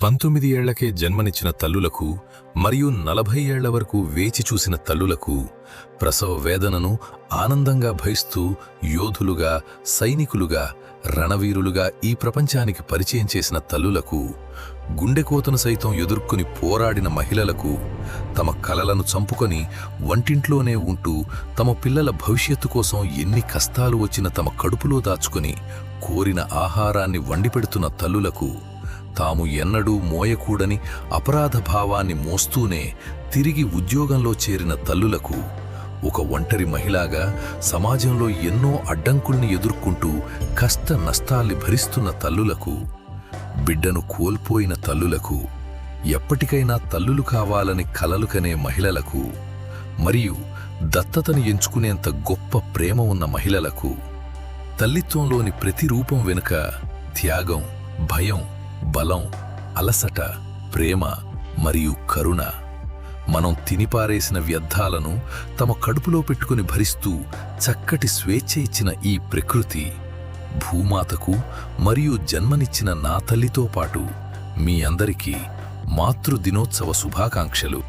19 ఏళ్లకే జన్మనిచ్చిన తల్లులకు మరియు 40 ఏళ్ల వరకు వేచి చూసిన తల్లులకు ప్రసవ వేదనను ఆనందంగా భరిస్తూ యోధులుగా, సైనికులుగా, రణవీరులుగా ఈ ప్రపంచానికి పరిచయం చేసిన తల్లులకు, గుండెకోతను సైతం ఎదుర్కొని పోరాడిన మహిళలకు, తమ కలలను చంపుకొని వంటింట్లోనే ఉంటూ తమ పిల్లల భవిష్యత్తు కోసం ఎన్ని కష్టాలు వచ్చినా తమ కడుపులో దాచుకొని కోరిన ఆహారాన్ని వండిపెడుతున్న తల్లులకు, తాము ఎన్నడూ మోయకూడని అపరాధ భావాన్ని మోస్తూనే తిరిగి ఉద్యోగంలో చేరిన తల్లులకు, ఒక ఒంటరి మహిళగా సమాజంలో ఎన్నో అడ్డంకుల్ని ఎదుర్కొంటూ కష్ట నష్టాల్ని భరిస్తున్న తల్లులకు, బిడ్డను కోల్పోయిన తల్లులకు, ఎప్పటికైనా తల్లులు కావాలని కలలు కనే మహిళలకు, మరియు దత్తతను ఎంచుకునేంత గొప్ప ప్రేమ ఉన్న మహిళలకు, తల్లిత్వంలోని ప్రతి రూపం వెనుక త్యాగం, భయం, బలం, అలసట, ప్రేమ మరియు కరుణ, మనం తినిపారేసిన వ్యర్థాలను తమ కడుపులో పెట్టుకుని భరిస్తూ చక్కటి స్వేచ్ఛ ఇచ్చిన ఈ ప్రకృతి, భూమాతకు మరియు జన్మనిచ్చిన నా తల్లితో పాటు మీ అందరికీ మాతృ దినోత్సవ శుభాకాంక్షలు.